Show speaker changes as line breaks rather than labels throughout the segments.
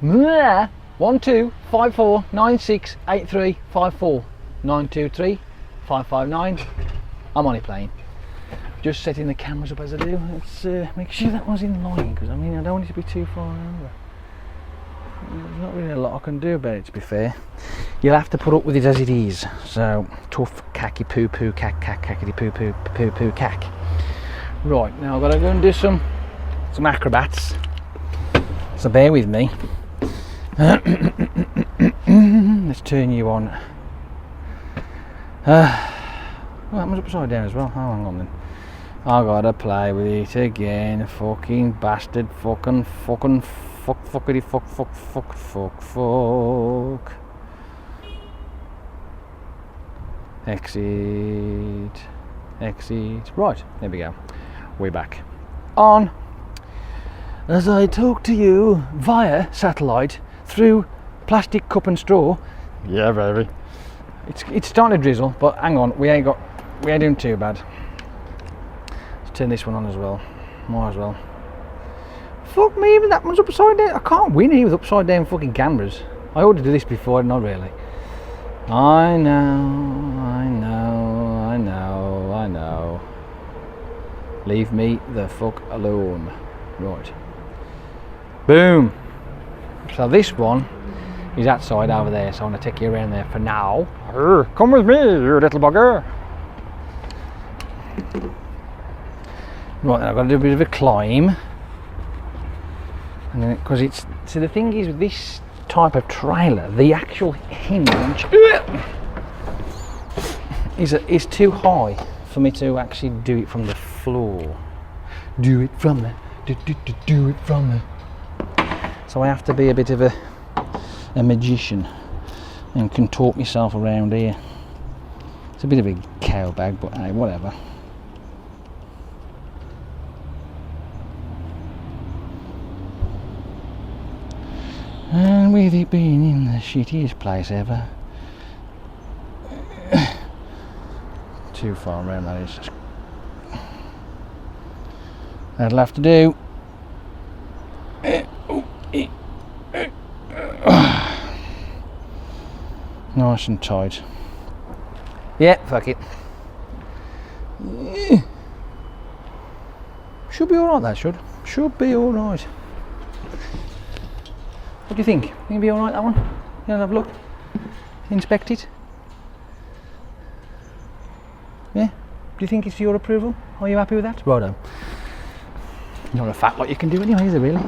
Yeah. 1254968354 923559. I'm only playing. Just setting the cameras up as I do. Let's make sure that one's in line, because I mean I don't want it to be too far over. There's not really a lot I can do about it, to be fair. You'll have to put up with it as it is. So tough cacky poo poo cack cack cackety poo poo poo poo cack. Right, now I've got to go and do some acrobats. So bear with me. Let's turn you on. Well, that was upside down as well. Oh, hang on then. I gotta play with it again. Fucking bastard. Fucking fuckity fuck. Exit. Right, there we go. We're back. On. As I talk to you via satellite through plastic cup and straw. Yeah, baby. It's starting to drizzle, but hang on, we ain't doing too bad. Let's turn this one on as well. Might as well. Fuck me, even that one's upside down. I can't win here with upside down fucking cameras. I ought to do this before, not really. I know. Leave me the fuck alone. Right. Boom. So this one is that side over there, so I'm going to take you around there for now. Come with me, you little bugger. Right, then I've got to do a bit of a climb. And then, because it's, so the thing is with this type of trailer, the actual hinge is too high for me to actually do it from the floor. Do it from the. So I have to be a bit of a magician and contort myself around here. It's a bit of a cow bag, but hey, whatever. And with it being in the shittiest place ever. Too far around, that is. That'll have to do. Nice and tight. Yeah, fuck it. Should be alright, that should. Should be alright. What do you think? Think it'll be alright, that one? You want to have a look? Inspect it? Yeah? Do you think it's your approval? Are you happy with that? Righto. Not a fat lot you can do anyway, is it really?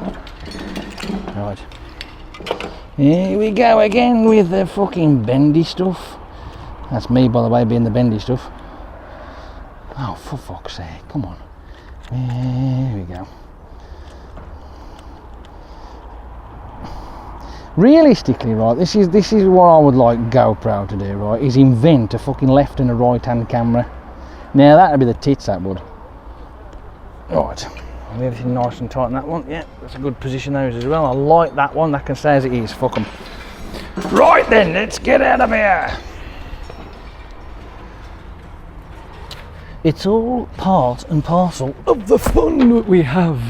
Right. Here we go again with the fucking bendy stuff. That's me, by the way, being the bendy stuff. Oh, for fuck's sake, come on. There we go. Realistically, right, this is what I would like GoPro to do, right, is invent a fucking left and a right hand camera. Now that'd be the tits, that would. Right. Everything nice and tight on that one. Yeah, that's a good position there as well. I like that one. That can stay as it is. Fuck 'em. Right then, let's get out of here. It's all part and parcel of the fun that we have.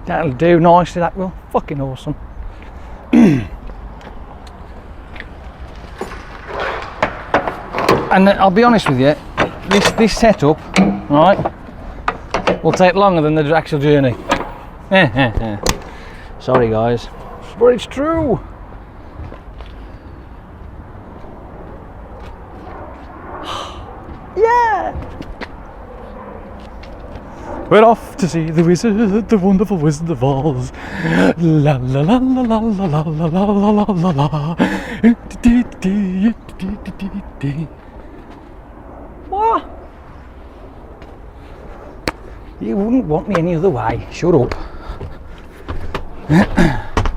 That'll do nicely, that will. Fucking awesome. And I'll be honest with you, this setup, right, will take longer than the actual journey. Sorry guys, but it's true. Yeah! We're off to see the wizard, the wonderful Wizard of Oz. La la la la la la la la la la la la. What? You wouldn't want me any other way. Shut up.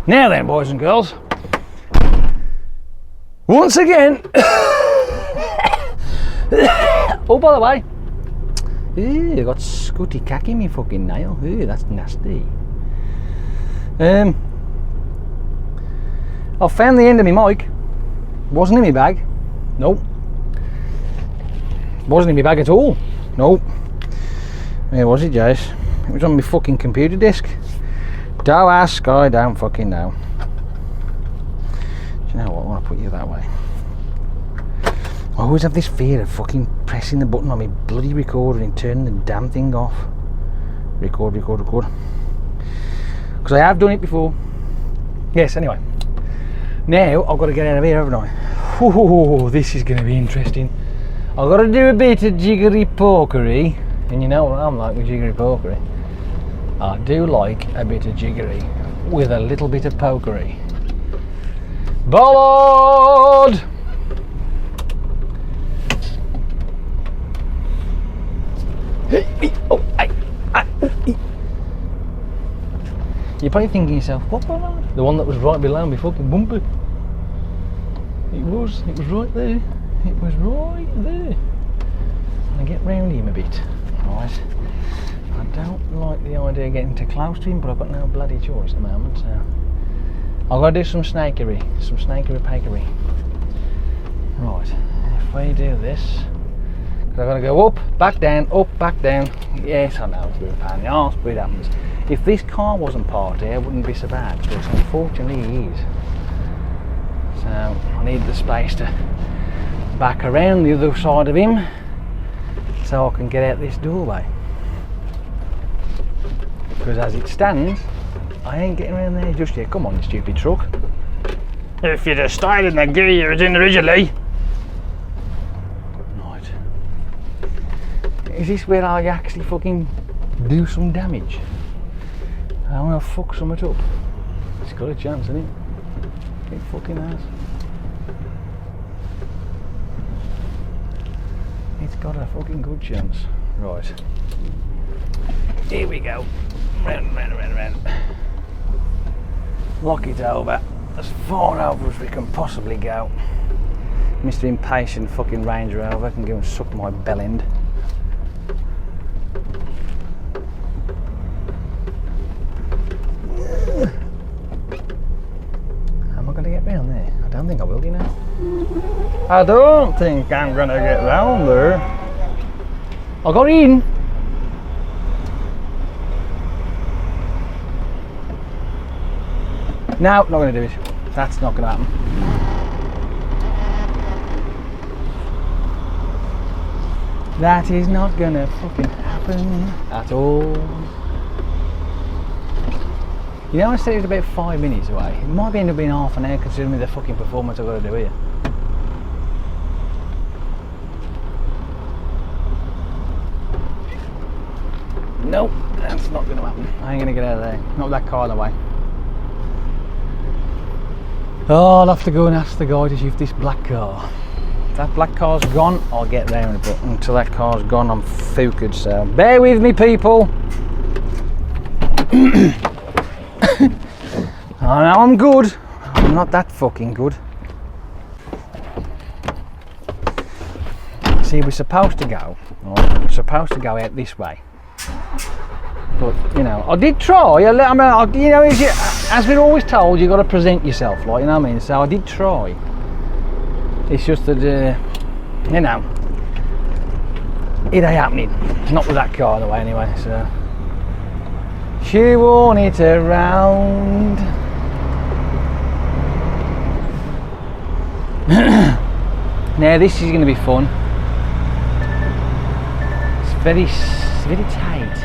Now then, boys and girls. Once again. Oh, by the way. Ew, I got scutty cack in me fucking nail. Ew, that's nasty. I found the end of my mic. Wasn't in my bag. Nope. Wasn't in my bag at all. Nope. Where was it, Jace? It was on my fucking computer disk. Don't ask, I don't fucking know. Do you know what? I want to put you that way. I always have this fear of fucking pressing the button on my bloody recorder and turning the damn thing off. Record. Because I have done it before. Yes, anyway. Now I've got to get out of here, haven't I? Oh, this is going to be interesting. I've got to do a bit of jiggery pokery. And you know what I'm like with jiggery pokery. I do like a bit of jiggery with a little bit of pokery. Bollard! You're probably thinking to yourself, what bollard? The one that was right below me fucking bumper. It was right there. It was right there. I'm gonna get round him a bit. Right. I don't like the idea of getting too close to him, but I've got no bloody choice at the moment, so I've got to do some snakery pakery. Right, if we do this, because I've got to go up, back down. Yes, I know it's a bit of a pain in the arse, but it happens. If this car wasn't parked here, it wouldn't be so bad, but unfortunately it is. So I need the space to back around the other side of him so I can get out this doorway. Because as it stands, I ain't getting around there just yet. Come on, you stupid truck. If you'd have stayed in the gear you was in originally. Right. Is this where I actually fucking do some damage? I'm gonna fuck something up. It's got a chance, isn't it? It fucking has. It's got a fucking good chance. Right. Here we go. Round. Lock it over. As far over as we can possibly go. Mr. Impatient fucking Range Rover can go and suck my bell end. Am I going to get round there? I don't think I will, you know. I don't think I'm going to get round there. I got in. No, not going to do it. That's not going to happen. That is not going to fucking happen at all. You know, I said it was about 5 minutes away. It might end up being half an hour considering the fucking performance I've got to do here. Nope, that's not going to happen. I ain't going to get out of there. Not with that car in the way. Oh, I'll have to go and ask the guy to shift this black car. If that black car's gone, I'll get round it, but until that car's gone, I'm fookered, so bear with me, people. I know I'm good. I'm not that fucking good. See, we're supposed to go. Right? We're supposed to go out this way. But, you know, I did try. You know, as we're always told, you've got to present yourself, like, you know what I mean? So I did try. It's just that, you know, it ain't happening. Not with that car, the way, anyway, so. She won it around. Now, this is going to be fun. It's very tight.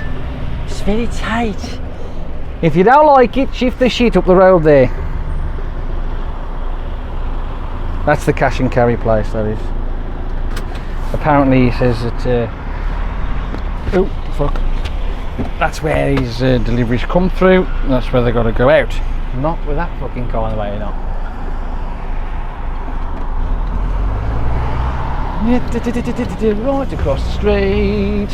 It's very tight. If you don't like it, shift the shit up the road there. That's the cash and carry place, that is. Apparently he says that oh fuck, that's where his deliveries come through. That's where they got to go out. Not with that fucking car in the way, you know. Right across the street.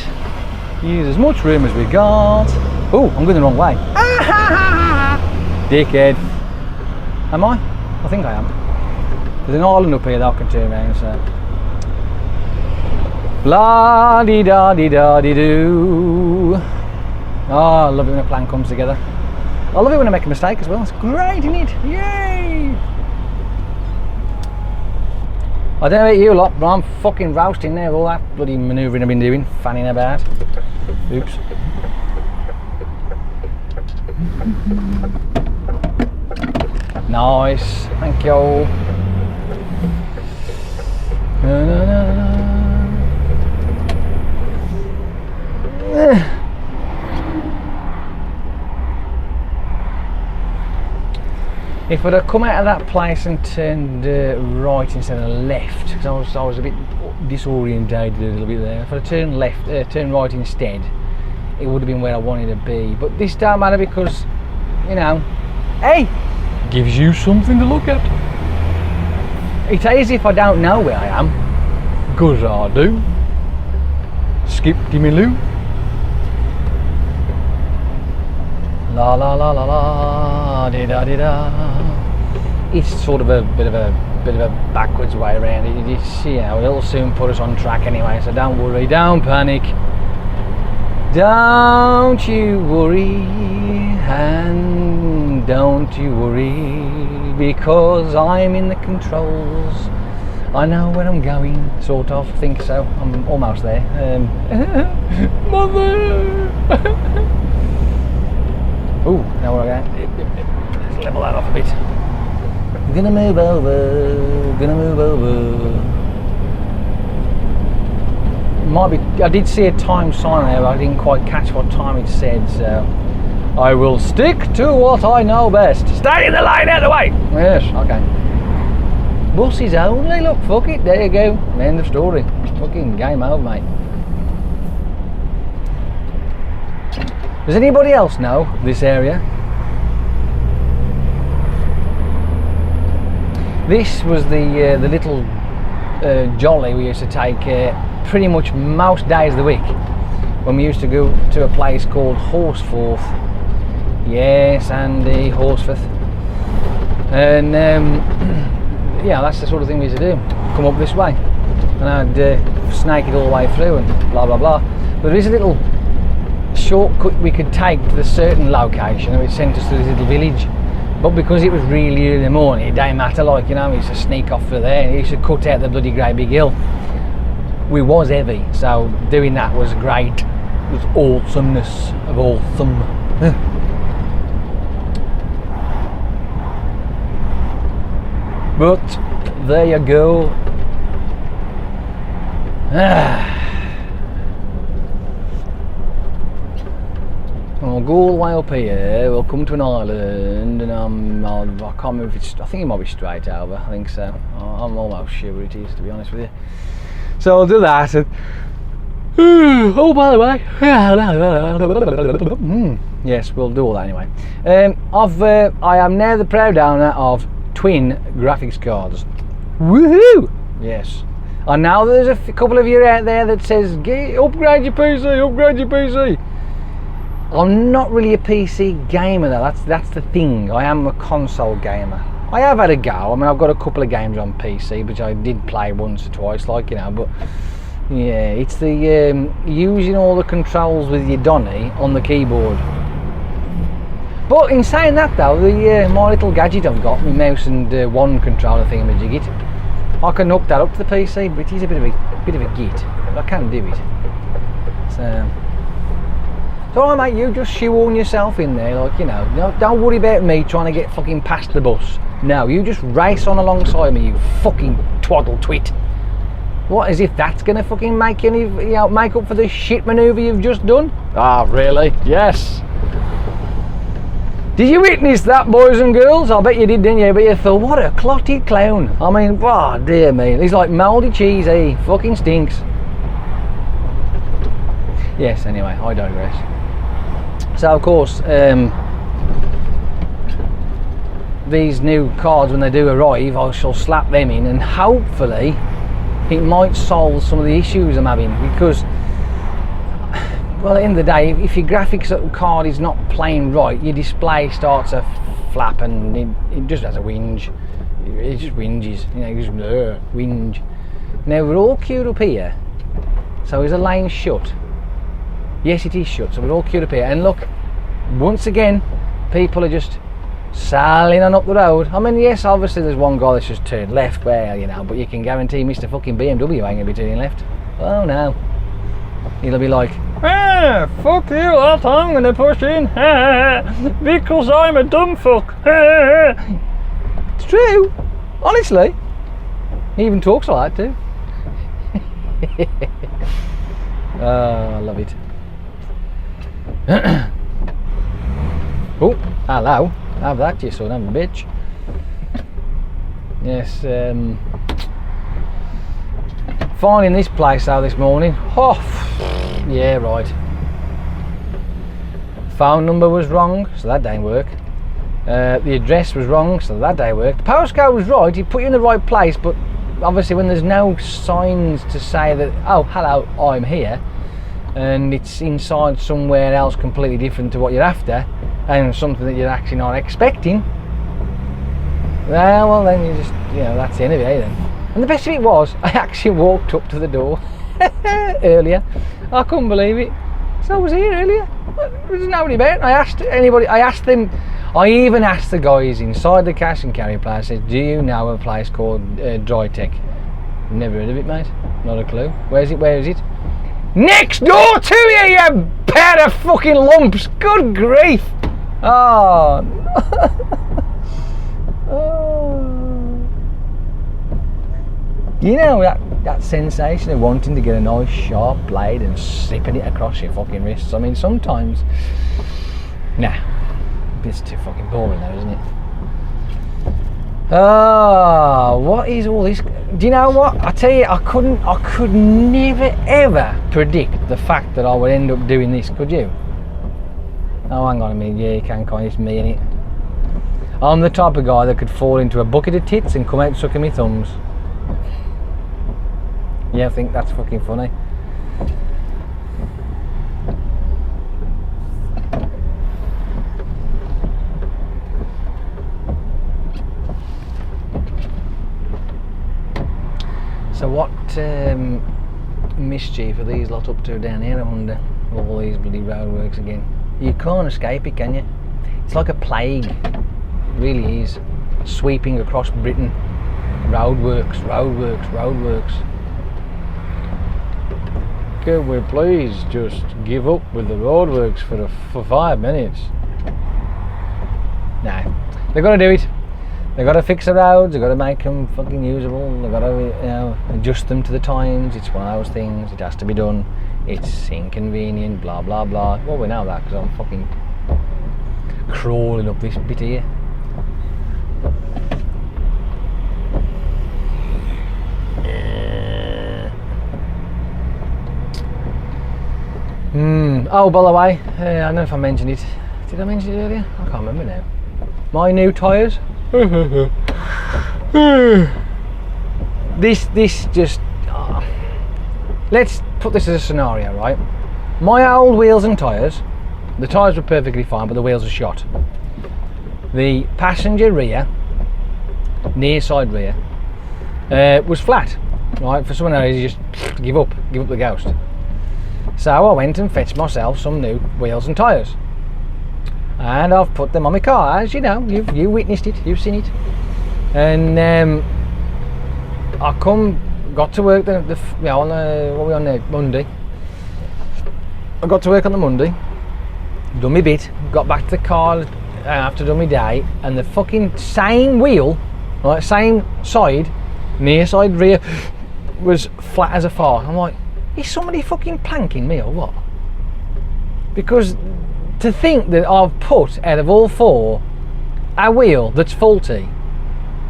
Use as much room as we got. Oh, I'm going the wrong way. Dickhead. Am I? I think I am. There's an island up here that I can turn around, so. La di da di da di do. Oh, I love it when a plan comes together. I love it when I make a mistake as well. It's great, isn't it? Yay! I don't know about you lot, but I'm fucking roasting there with all that bloody manoeuvring I've been doing, fanning about. Oops. Nice, thank you. Na, na, na, na. If I'd have come out of that place and turned right instead of left, because I was a bit disorientated a little bit there. If I'd have turned left, turned right instead, it would have been where I wanted to be. But this don't matter because, you know, hey, gives you something to look at. It's as if I don't know where I am, because I do. Skip-de-me-loo. La la la la la, di da di da. It's sort of a bit of a backwards way around it. It's, you know, it'll soon put us on track anyway. So don't worry, don't panic, don't you worry, and don't you worry, because I'm in the controls. I know where I'm going, sort of. Think so. I'm almost there. Mother. Ooh, now we're going. Let's level that off a bit. Gonna move over, gonna move over. Might be. I did see a time sign there, but I didn't quite catch what time it said, so I will stick to what I know best. Stay in the lane, out of the way! Yes, okay. Buses only, look, fuck it, there you go. End of story. Fucking game over, mate. Does anybody else know this area? This was the little jolly we used to take pretty much most days of the week when we used to go to a place called Horsforth. Yes, Andy, Horsforth. And yeah, that's the sort of thing we used to do. Come up this way, and I'd snake it all the way through and blah blah blah. But there is a little shortcut we could take to the certain location and it sent us to this little village, but because it was really early in the morning, it didn't matter, like, you know, we used to sneak off through there and it used to cut out the bloody great big hill. We was heavy, so doing that was great. It was awesomeness of awesome. But there you go. We'll go all the way up here, we'll come to an island, and I can't remember if it's, I think it might be straight over, I think so. I'm almost sure it is, to be honest with you. So I'll do that, and oh, by the way, yes, we'll do all that anyway. I am now the proud owner of twin graphics cards. Woohoo! Yes. I know there's a couple of you out there that says, upgrade your PC, upgrade your PC. I'm not really a PC gamer though, that's the thing. I am a console gamer. I have had a go, I mean I've got a couple of games on PC which I did play once or twice, like, you know, but yeah, it's the using all the controls with your Donny on the keyboard. But in saying that though, my little gadget I've got, my mouse and one controller thingamajigget, I can hook that up to the PC, but it is a bit of a git, but I can do it. So alright mate, you just shoehorn yourself in there, like, you know, don't worry about me trying to get fucking past the bus. No, you just race on alongside me, you fucking twaddle twit. What, as if that's gonna fucking make any, you know, make up for the shit manoeuvre you've just done? Ah, really? Yes. Did you witness that, boys and girls? I bet you did, didn't you? But you thought, what a clotted clown. I mean, oh dear me, he's like mouldy cheese, he fucking stinks. Yes, anyway, I digress. So of course, these new cards, when they do arrive, I shall slap them in, and hopefully it might solve some of the issues I'm having, because, well, at the end of the day, if your graphics card is not playing right, your display starts to flap and it just has a whinge. he just whinges, you know, he just whinge. Now we're all queued up here, so is the lane shut? Yes, it is shut, so we're all queued up here, and look, once again, people are just sailing on up the road. I mean, yes, obviously there's one guy that's just turned left where, you know, but you can guarantee Mr. fucking BMW ain't going to be turning left. Oh no. He'll be like, fuck you, that I'm going to push in, because I'm a dumb fuck. It's true, honestly. He even talks like that too. Oh, I love it. Oh, hello. Have that, you son of a bitch. Yes, finding this place out this morning. Oh, yeah, right. Phone number was wrong, so that didn't work. The address was wrong, so that didn't work. The postcode was right, he put you in the right place, but obviously when there's no signs to say that, oh, hello, I'm here, and it's inside somewhere else completely different to what you're after, and something that you're actually not expecting, well then you just, you know, that's the end of it, then. And the best of it was, I actually walked up to the door earlier. I couldn't believe it. So I was here earlier. There's nobody about. I asked them, I even asked the guys inside the cash and carry place, I said, do you know a place called Dry Tech? Never heard of it, mate. Not a clue. Where is it? Next door to you, you pair of fucking lumps! Good grief! Oh. Oh. You know that sensation of wanting to get a nice sharp blade and slipping it across your fucking wrists? I mean, sometimes, nah, it's too fucking boring though, isn't it? Oh, what is all this? Do you know what? I tell you, I could never ever predict the fact that I would end up doing this, could you? Oh, hang on a minute, yeah, you can, can't you? It's me, innit? I'm the type of guy that could fall into a bucket of tits and come out sucking me thumbs. Yeah, I think that's fucking funny. So what mischief are these lot up to down here, I wonder? All these bloody roadworks again. You can't escape it, can you? It's like a plague. It really is. Sweeping across Britain. Roadworks. Can we please just give up with the roadworks for 5 minutes? Nah, they've got to do it. They've got to fix the roads, they've got to make them fucking usable, they've got to, you know, adjust them to the times. It's one of those things, it has to be done. It's inconvenient, blah blah blah. Well, we know that because I'm fucking crawling up this bit here. Oh, by the way, I don't know if I mentioned it. Did I mention it earlier? I can't remember now. My new tyres. This just. Let's put this as a scenario, right? My old wheels and tyres. The tyres were perfectly fine, but the wheels are shot. The passenger rear, near side rear, was flat. Right, for someone else, you just give up the ghost. So I went and fetched myself some new wheels and tyres, and I've put them on my car, as you know, you witnessed it, you've seen it. And I got to work on the Monday. I got to work on the Monday, done my bit, got back to the car after done my day, and the fucking same wheel, right, same side, near side rear, was flat as a fart. I'm like, is somebody fucking planking me or what? Because to think that I've put, out of all four, a wheel that's faulty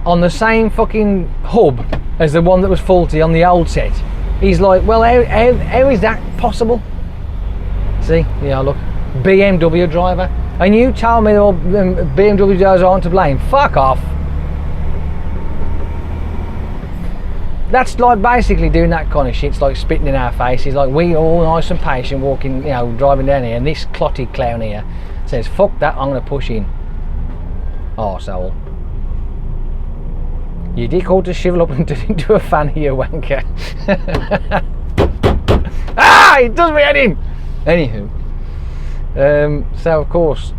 on the same fucking hub as the one that was faulty on the old set, he's like, well, how is that possible? See, yeah, look, BMW driver, and you tell me all BMW drivers aren't to blame. Fuck off. That's like basically doing that kind of shit. It's like spitting in our faces. Like, we all nice and patient walking, you know, driving down here, and this clotted clown here says, fuck that, I'm going to push in. Arsehole. You dick ought to shrivel up and turn into a fanny, you wanker. Ah! It does me head in! Anywho. So of course,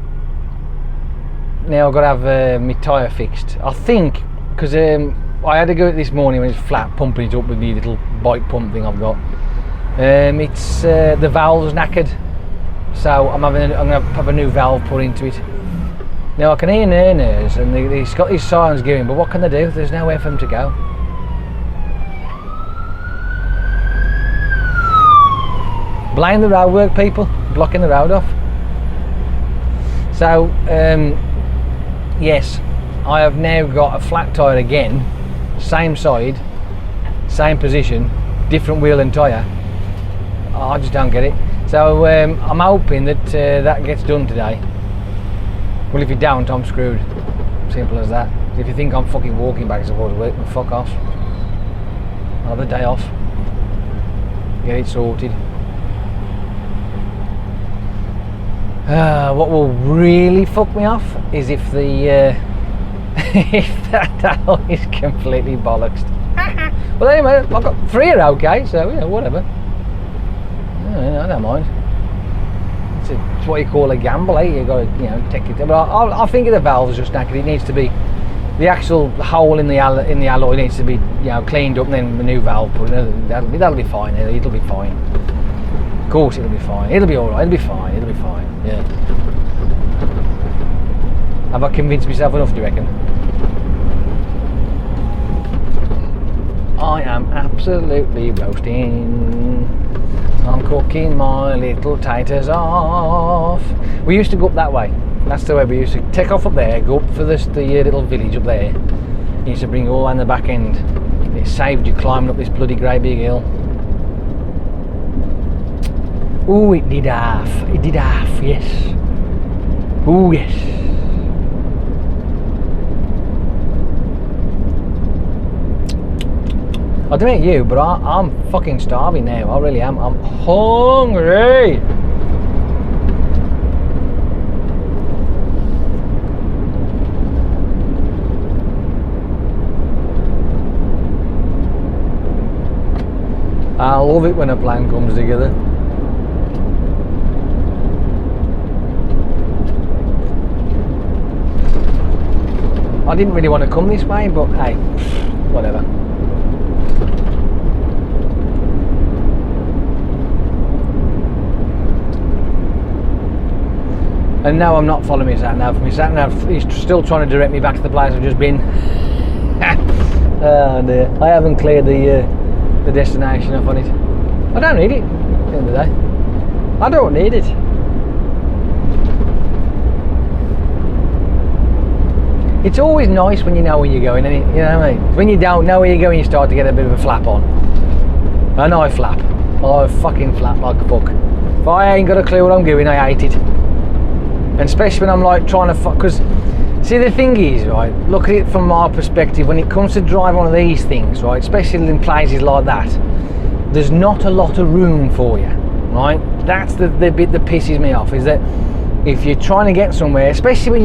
now I've got to have my tyre fixed. I think, because I had to go this morning when it's flat, pumping it up with the little bike pump thing I've got. It's the valve's knackered, so I'm going to have a new valve put into it. Now I can hear nurse and he's got his sirens going, but what can they do? There's nowhere for them to go. Blame the roadwork people, blocking the road off. So, yes, I have now got a flat tyre again, same side, same position, different wheel and tyre. Oh, I just don't get it. So I'm hoping that that gets done today. Well, if you don't, I'm screwed. Simple as that. If you think I'm fucking walking back to work, then fuck off. I'll have a day off. Get it sorted. What will really fuck me off is if the if that is completely bollocks. Well, anyway, I've got 3 are okay, so yeah, whatever. I don't mind. It's what you call a gamble, eh? You got to, take it. But I think the valve's just knackered. It needs to be, the actual hole in the alloy needs to be, cleaned up, and then the new valve put in. That'll be fine. It'll be fine. Of course, it'll be fine. It'll be all right. It'll be fine. It'll be fine. Yeah. Have I convinced myself enough, do you reckon? I am absolutely roasting. I'm cooking my little taters off. We used to go up that way. That's the way we used to take off up there, go up for the little village up there. You used to bring it all on the back end. It saved you climbing up this bloody grey big hill. Ooh, it did half. It did half, yes. Ooh, yes. I don't know about you, but I'm fucking starving now. I really am. I'm hungry. I love it when a plan comes together. I didn't really want to come this way, but hey, whatever. And now I'm not following my sat-nav. My sat-nav is still trying to direct me back to the place I've just been. Oh dear. I haven't cleared the destination up on it. I don't need it at the end of the day. I don't need it. It's always nice when you know where you're going, and you know what I mean? When you don't know where you're going, you start to get a bit of a flap on. And I flap. I fucking flap like a fuck. If I ain't got a clue what I'm doing, I hate it. And especially when I'm like trying to fuck, because see the thing is, right, look at it from my perspective, when it comes to drive one of these things, right, especially in places like that, there's not a lot of room for you, right? That's the bit that pisses me off, is that if you're trying to get somewhere, especially when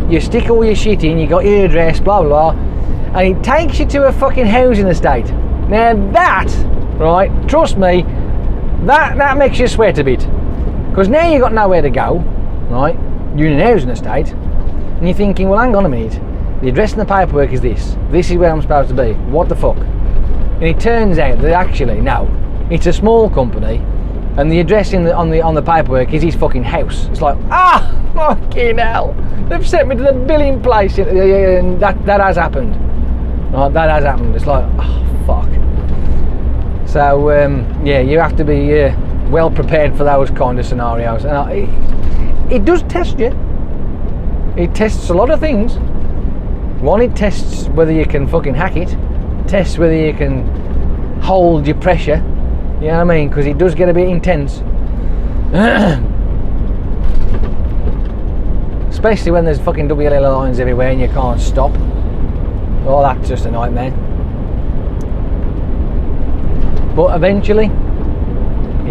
you stick all your shit in, you got your address, blah blah blah, and it takes you to a fucking housing estate. Now that, right, trust me, that makes you sweat a bit, because now you've got nowhere to go, right? You're in an housing estate, and you're thinking, well, hang on a minute, the address and the paperwork is this is where I'm supposed to be, what the fuck? And it turns out that actually, no, it's a small company, and the address on the paperwork is his fucking house. It's like, fucking hell, they've sent me to the billing place, and that has happened. Right, that has happened. It's like, oh, fuck. So, yeah, you have to be well prepared for those kind of scenarios. And it does test you. It tests a lot of things. One, it tests whether you can fucking hack it. Tests whether you can hold your pressure. You know what I mean? Because it does get a bit intense. Especially when there's fucking WLA lines everywhere and you can't stop. Oh, that's just a nightmare. But eventually,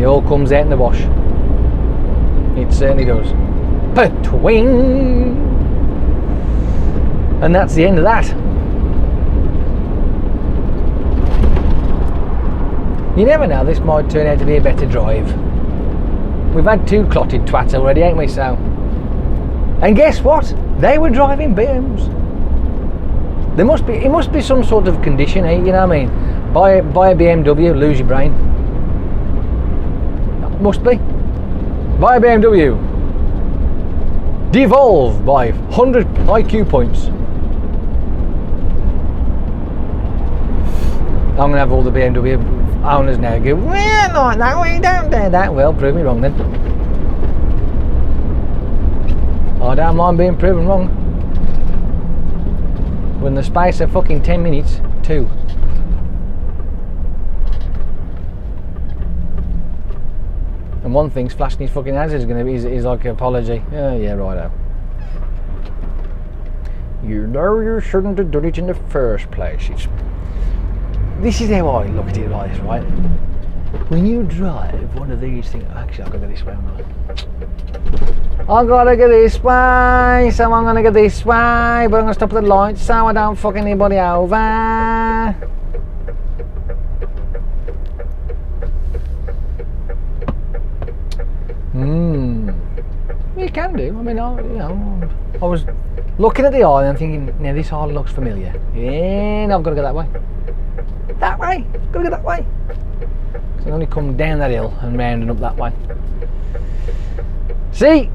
it all comes out in the wash. It certainly does. Twing! And that's the end of that. You never know, this might turn out to be a better drive. We've had 2 clotted twats already, ain't we, so? And guess what? They were driving BMs. It must be some sort of condition, eh? You know what I mean? Buy a BMW, lose your brain. Must be. Buy a BMW. Devolve by 100 IQ points. I'm going to have all the BMW owners now go, well, not that way, don't do that. Well, prove me wrong then. I don't mind being proven wrong. Within the space of fucking 10 minutes, 2. And one thing's flashing his fucking hazards is going to be is like an apology. Yeah, righto. You know you shouldn't have done it in the first place. This is how I look at it like this, right? When you drive one of these things, actually I've got to go this way, I've got to go this way, so I'm going to go this way, but I'm going to stop at the light so I don't fuck anybody over. You can do. I mean, I was looking at the island and thinking, now this island looks familiar. Yeah, no, I've got to go that way. That way. Got to go that way. So I only come down that hill and round and up that way. See,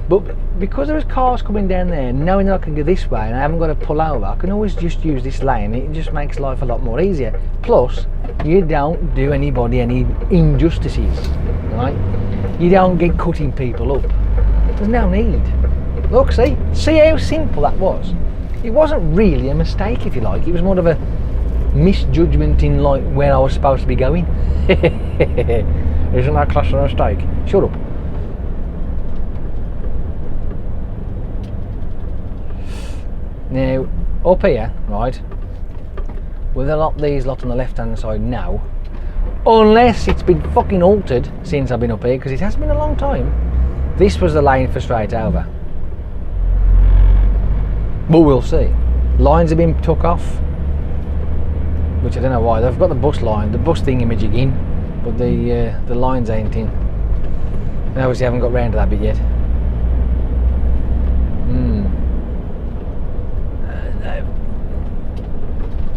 but because there was cars coming down there, knowing that I can go this way and I haven't got to pull over, I can always just use this lane. It just makes life a lot more easier. Plus, you don't do anybody any injustices, right? You don't get cutting people up. There's no need. Look, see how simple that was. It wasn't really a mistake, if you like. It was more of a misjudgment in like where I was supposed to be going. Isn't that class a mistake? Shut up. Now, up here, right, with these lot on the left hand side now, unless it's been fucking altered since I've been up here, because it has been a long time, this was the lane for straight over. But we'll see. Lines have been took off, which I don't know why. They've got the bus line, the bus thingamajig in, but the lines ain't in. And obviously I haven't got round to that bit yet.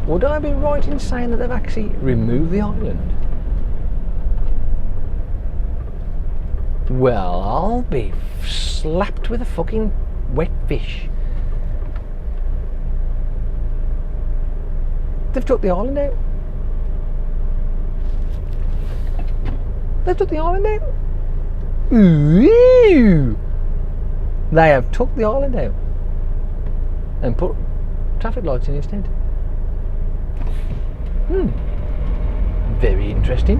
Would I be right in saying that they've actually removed the island? Well, I'll be slapped with a fucking wet fish. They've took the island out. They've took the island out. Ooh. They have took the island out and put traffic lights in instead. Very interesting.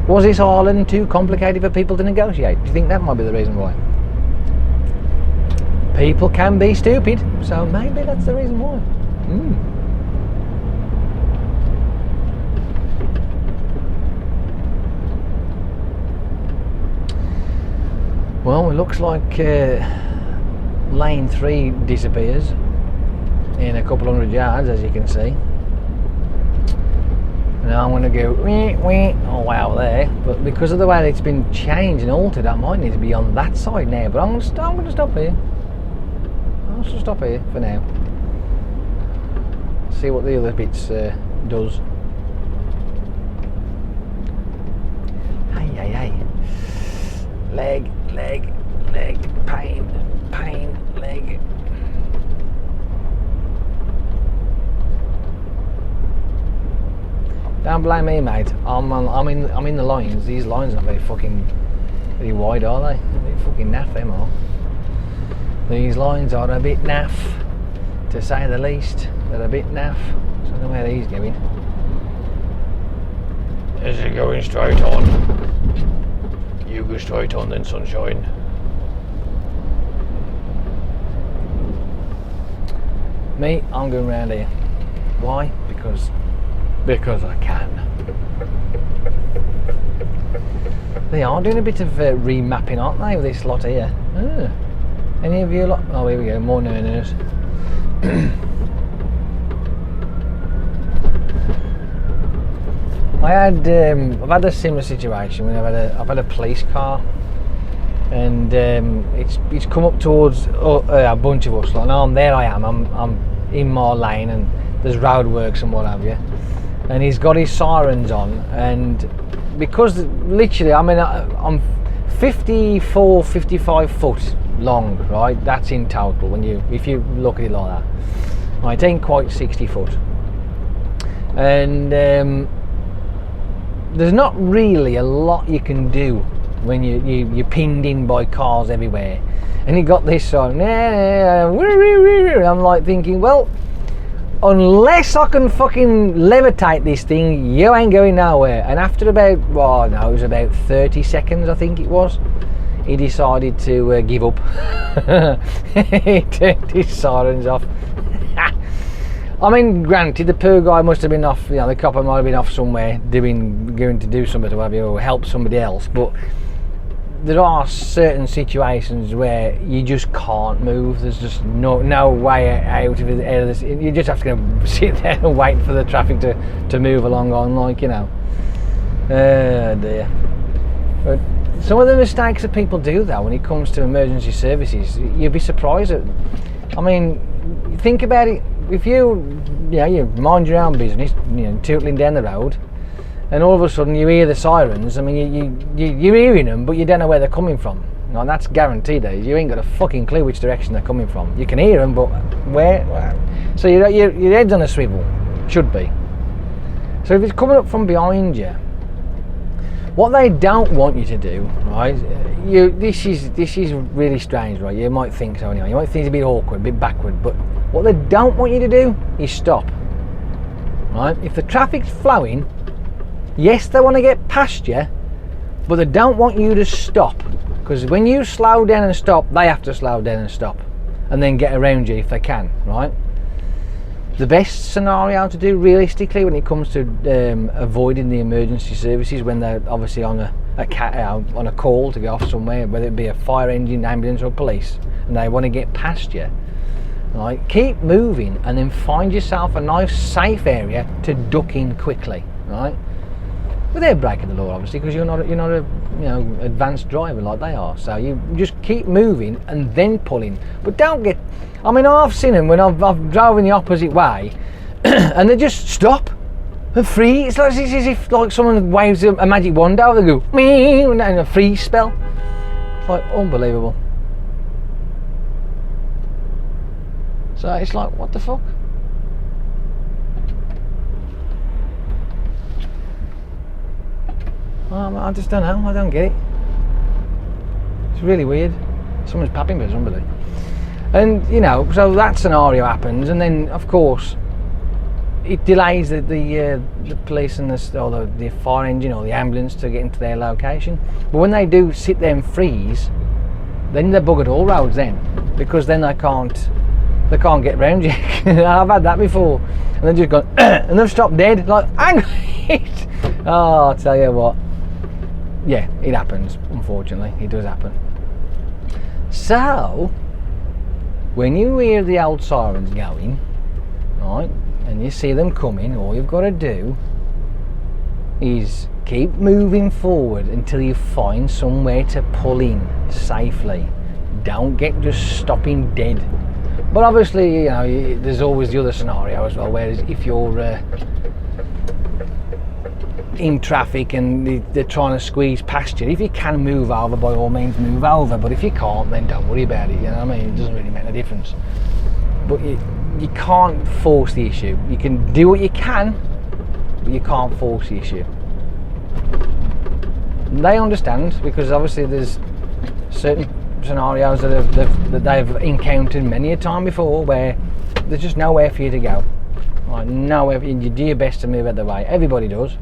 Was this island too complicated for people to negotiate? Do you think that might be the reason why? People can be stupid, so maybe that's the reason why. Well, it looks like lane 3 disappears in a couple hundred yards, as you can see. Now I'm going to go oh wow there, but because of the way it's been changed and altered, I might need to be on that side now, but I'm going to stop here. I'll just stop here for now, see what the other bits does. Hey, leg, pain, leg. Don't blame me, mate. I'm in the lines. These lines aren't very wide, are they? They're a bit fucking naff, them are. These lines are a bit naff, to say the least. They're a bit naff. So I don't know where he's going. Is he going straight on? You go straight on then, sunshine. Me, I'm going round here. Why? Because I can. They are doing a bit of remapping, aren't they, with this lot here? Any of you lot? Oh, here we go, more nurners. I've had a similar situation when I've had a police car, and it's come up towards a bunch of us. Like, no, there I am. I'm in my lane, and there's roadworks and what have you. And he's got his sirens on, and because literally, I mean, I'm 54, 55 foot long, right? That's in total if you look at it like that. Right, it ain't quite 60 foot, and there's not really a lot you can do when you're pinned in by cars everywhere, and you got this song, and I'm like thinking, well, unless I can fucking levitate this thing, you ain't going nowhere. And after about, it was about 30 seconds, I think it was, he decided to give up. He turned his sirens off. I mean, granted, the poor guy must have been off, the copper might have been off somewhere going to do something or help somebody else, but there are certain situations where you just can't move. There's just no way out of this. You just have to sit there and wait for the traffic to move along on, like, dear. But some of the mistakes that people do, though, when it comes to emergency services, you'd be surprised at. I mean, think about it. If you mind your own business, tootling down the road, and all of a sudden you hear the sirens. I mean, you're hearing them, but you don't know where they're coming from. And that's guaranteed. You ain't got a fucking clue which direction they're coming from. You can hear them, but where? So your head's on a swivel. Should be. So if it's coming up from behind you, what they don't want you to do, right? This is really strange, right? You might think so anyway. You might think it's a bit awkward, a bit backward, but what they don't want you to do is stop. Right? If the traffic's flowing, yes, they want to get past you, but they don't want you to stop, because when you slow down and stop, they have to slow down and stop, and then get around you if they can, right? The best scenario to do realistically when it comes to avoiding the emergency services when they're obviously on a call to go off somewhere, whether it be a fire engine, ambulance or police, and they want to get past you, right? Keep moving and then find yourself a nice safe area to duck in quickly, right? Without breaking the law, obviously, because you're not a advanced driver like they are. So you just keep moving and then pulling. But don't get. I mean, I've seen them when I've drove in the opposite way, and they just stop and freeze. It's as if like someone waves a magic wand over. They go me and a freeze spell. It's like unbelievable. So it's like, what the fuck? I just don't know. I don't get it. It's really weird. Someone's papping for somebody. And so that scenario happens, and then of course it delays the police and the fire engine or the ambulance to get into their location. But when they do sit there and freeze, then they're buggered all roads then, because then they can't get round you. I've had that before, and they've just gone and they've stopped dead. Like, hang on. Oh, I'll tell you what. Yeah, it happens. Unfortunately, it does happen. So, when you hear the old sirens going, right, and you see them coming, all you've got to do is keep moving forward until you find somewhere to pull in safely. Don't get just stopping dead. But obviously, there's always the other scenario as well, whereas if you're in traffic and they're trying to squeeze past you, if you can move over, by all means move over, but if you can't, then don't worry about it. It doesn't really make a difference. But you can't force the issue. You can do what you can, but you can't force the issue. And they understand, because obviously there's certain scenarios that they've encountered many a time before where there's just nowhere for you to go. Right, nowhere. You do your best to move out of the way. Everybody does.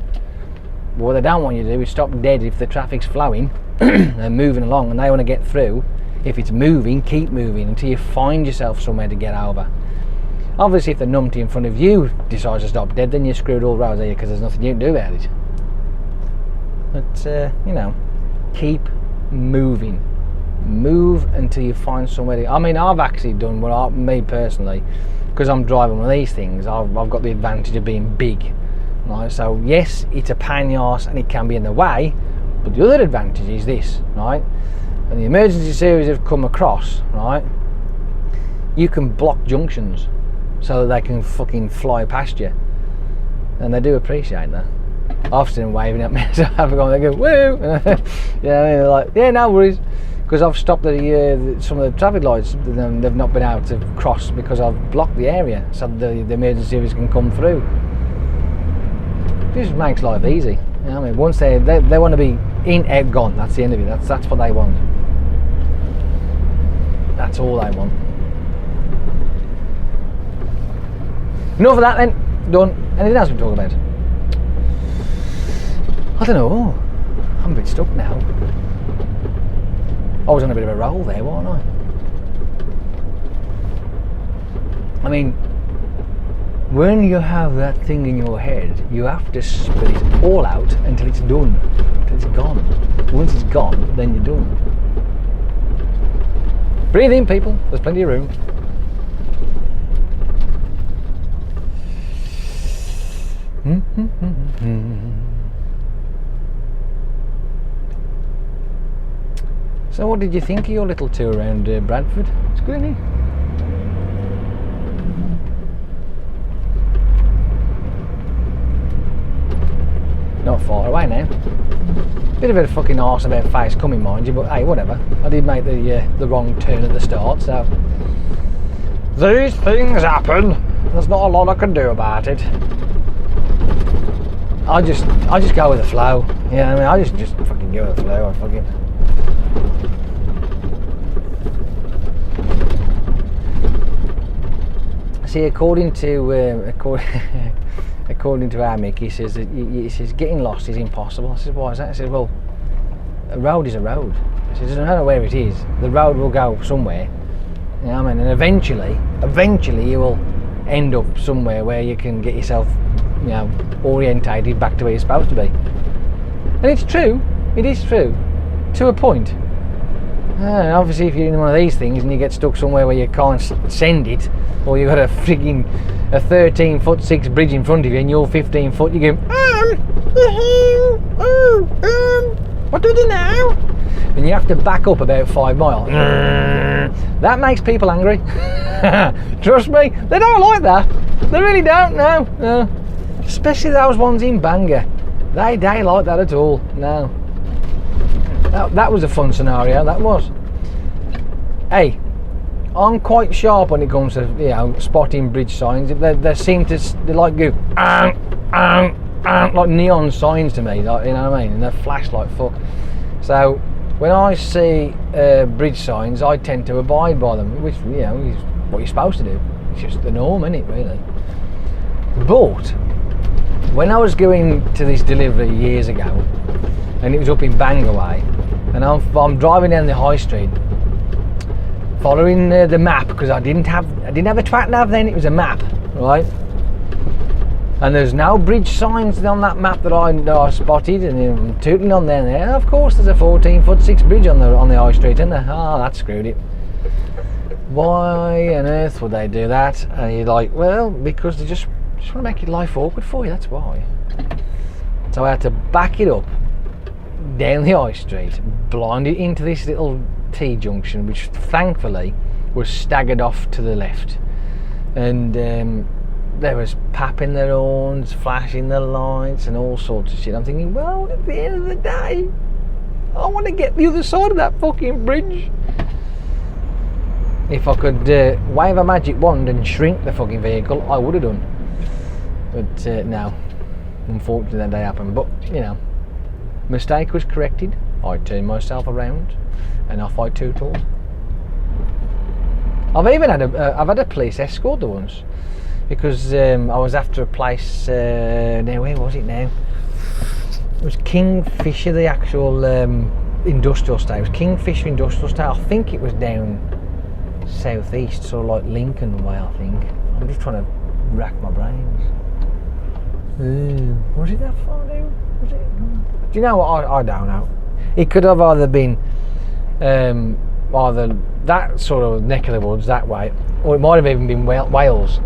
But what they don't want you to do is stop dead if the traffic's flowing and moving along and they want to get through. If it's moving, keep moving until you find yourself somewhere to get over. Obviously, if the numpty in front of you decides to stop dead, then you're screwed all round, because there's nothing you can do about it. But, keep moving. Move until you find somewhere to... I mean, I've actually done me personally, because I'm driving one of these things, I've got the advantage of being big. right? So yes, it's a pain in the arse and it can be in the way, but the other advantage is this, right? And the emergency service have come across, right? You can block junctions so that they can fucking fly past you, and they do appreciate that. I've seen them waving at me, so I go, they go, woo! Yeah, they're like, yeah, no worries, because I've stopped some of the traffic lights. They've not been able to cross because I've blocked the area so the emergency service can come through. This makes life easy. You know what I mean? Once they want to be in, out, gone. That's the end of it. That's what they want. That's all they want. Enough of that then. Done. Anything else we talk about? I don't know. I'm a bit stuck now. I was on a bit of a roll there, wasn't I? I mean, when you have that thing in your head, you have to spit it all out until it's done, until it's gone. Once it's gone, then you're done. Breathe in, people. There's plenty of room. So what did you think of your little tour around Bradford? It's good, isn't it? Not far away now. Bit of a fucking arse about face coming, mind you, but hey, whatever. I did make the wrong turn at the start, so these things happen. There's not a lot I can do about it. I just go with the flow. Yeah, I mean, I just fucking go with the flow. I fucking. See, according to our Mick, he says getting lost is impossible. I said, why is that? I said, well, a road is a road. He says, it doesn't matter where it is. The road will go somewhere. You know what I mean? And eventually you will end up somewhere where you can get yourself, you know, orientated back to where you're supposed to be. And it's true. It is true, to a point. Obviously, if you're in one of these things and you get stuck somewhere where you can't send it, or you've got a 13-foot-6 bridge in front of you and you're 15 foot, you go, what do I do now? And you have to back up about 5 miles. That makes people angry. Trust me, they don't like that. They really don't, no. Especially those ones in Bangor. They like that at all, no. That was a fun scenario, that was. Hey, I'm quite sharp when it comes to, you know, spotting bridge signs. They seem to, they like go, like neon signs to me, like, you know what I mean? And they flash like fuck. So when I see bridge signs, I tend to abide by them, which, you know, is what you're supposed to do. It's just the norm, isn't it, really? But when I was going to this delivery years ago, and it was up in Bangor way, and I'm driving down the high street, following the map, because I didn't have a twat nav then. It was a map, right? And there's no bridge signs on that map that I spotted, and I'm tooting on there. And of course, there's a 14-foot-6 bridge on the high street, isn't there? Oh, that screwed it. Why on earth would they do that? And you're like, well, because they just want to make your life awkward for you. That's why. So I had to back it up down the high street, blind it into this little T-junction, which thankfully was staggered off to the left, and there was papping their horns, flashing the lights and all sorts of shit. I'm thinking, well, at the end of the day, I want to get the other side of that fucking bridge. If I could wave a magic wand and shrink the fucking vehicle, I would have done, but no, unfortunately that day happened. But you know, mistake was corrected. I turned myself around and off I tootled. I've even had a police escort there once, because I was after a place. Now where was it now? It was Kingfisher, the actual industrial estate. It was Kingfisher Industrial Estate. I think it was down southeast, sort of like Lincoln way, I think. I'm just trying to rack my brains. Was it that far down? Was it? Do you know what? I don't know. It could have either been either that sort of neck of the woods that way, or it might have even been Wales. Do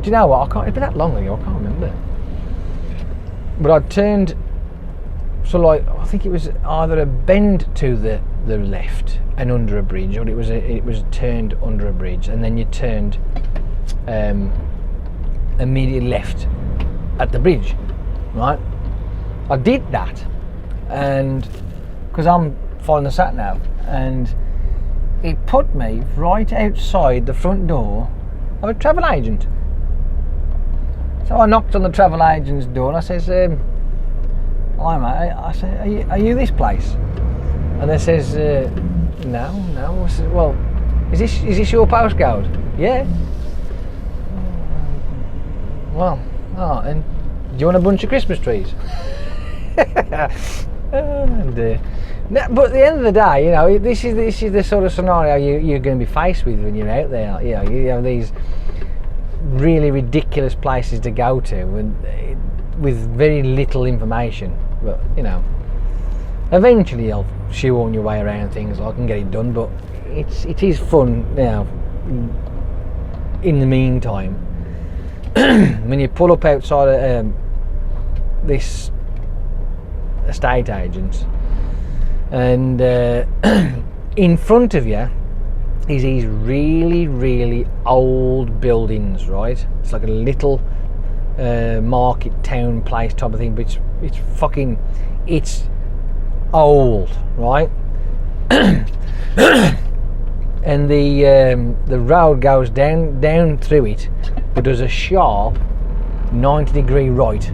you know what? It's been that long ago, I can't remember. but I turned, so like I think it was either a bend to the left and under a bridge, or it was turned under a bridge, and then you turned immediately left at the bridge, right? I did that, and because I'm following the sat nav, and it put me right outside the front door of a travel agent. So I knocked on the travel agent's door and I says, "Hi mate," I said, are you this place?" And they says, no. I said, "Well, is this your postcode?" "Yeah." "Well, and do you want a bunch of Christmas trees?" And, but at the end of the day, you know, this is the sort of scenario you're going to be faced with when you're out there. You know, you have these really ridiculous places to go to, and with very little information. But you know, eventually you'll shoehorn your way around things. I can get it done, but it is fun, you know. In the meantime, when you pull up outside of this estate agents, and in front of you is these really old buildings, right? It's like a little market town place type of thing, but it's old, right? And the road goes down through it, but there's a sharp 90-degree right.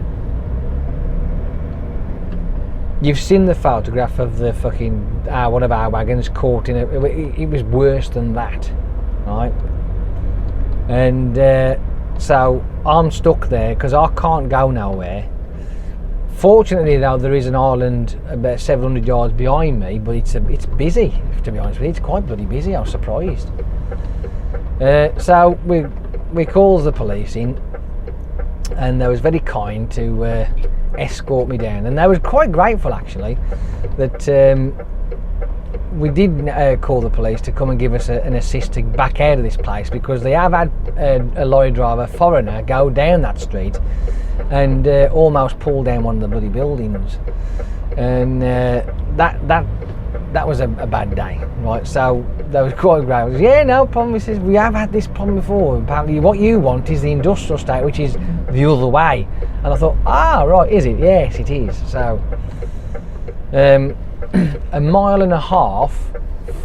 You've seen the photograph of the fucking one of our wagons caught in it was worse than that, right? And so I'm stuck there because I can't go nowhere. Fortunately though, there is an island about 700 yards behind me, but it's busy, to be honest with you. It's quite bloody busy. I was surprised. So we called the police in, and they was very kind to escort me down, and they was quite grateful actually that we did call the police to come and give us an assist to back out of this place, because they have had a lorry driver, foreigner, go down that street and almost pull down one of the bloody buildings, and that was a bad day, right? So that was quite great. Yeah, no problem. He says, we have had this problem before. Apparently what you want is the industrial estate, which is the other way. And I thought, right, is it? Yes, it is. So a mile and a half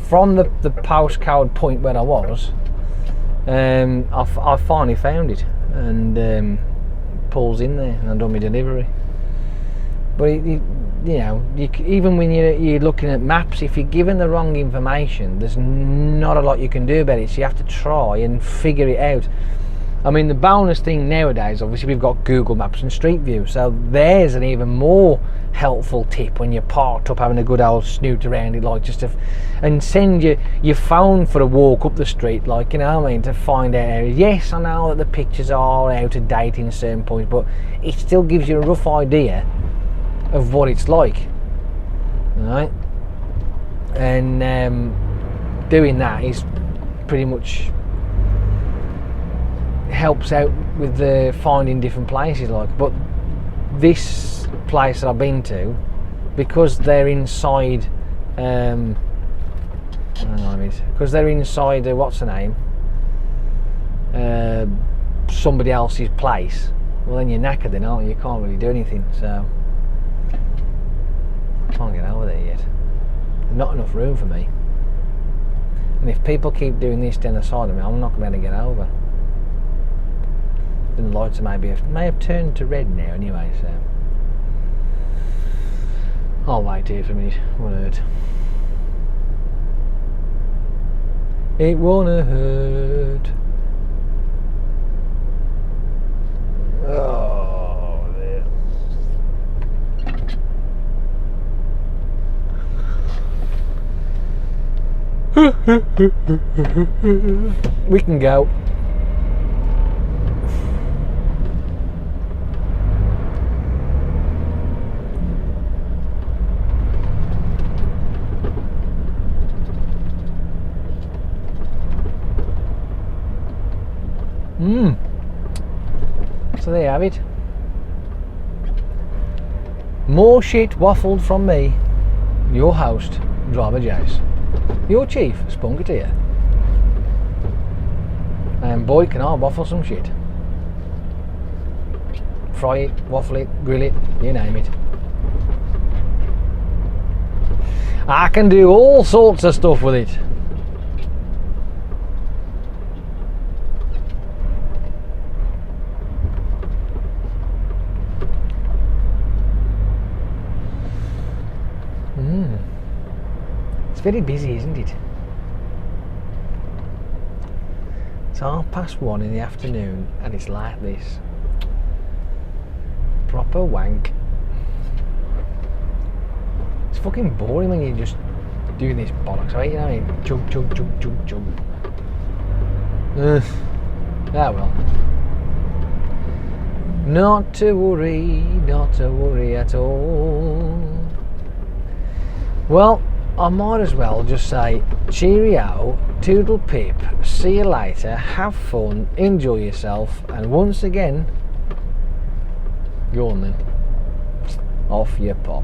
from the postcode point where I was, I finally found it, and pulls in there, and I done my delivery. But you know, even when you're looking at maps, if you're given the wrong information, there's not a lot you can do about it. So you have to try and figure it out. I mean, the bonus thing nowadays, obviously, we've got Google Maps and Street View, so there's an even more helpful tip when you're parked up having a good old snoot around it, like and send your phone for a walk up the street, like, you know what I mean, to find out areas. Yes, I know that the pictures are out of date in certain points, but it still gives you a rough idea of what it's like, right? And doing that is pretty much helps out with the finding different places, like. But this place that I've been to, because they're inside because they're inside what's the name, somebody else's place, well then you're knackered then, aren't you? You can't really do anything. So I can't get over there yet. There's not enough room for me, and if people keep doing this down the side of me, I'm not going to be able to get over. The lights may have turned to red now anyway, so I'll wait here for a minute. Won't hurt. It won't hurt. Oh, there. We can go. So there you have it. More shit waffled from me, your host, Driver Jace. Your chief, Spunker here. And boy, can I waffle some shit. Fry it, waffle it, grill it, you name it. I can do all sorts of stuff with it. It's very busy, isn't it? It's 1:30 in the afternoon and it's like this. Proper wank. It's fucking boring when you're just doing this bollocks, right? You know what I mean? Chug, chug, chug, chug, chug. Ah well. Not to worry at all. Well, I might as well just say cheerio, toodle pip, see you later, have fun, enjoy yourself, and once again, go on then, off you pop.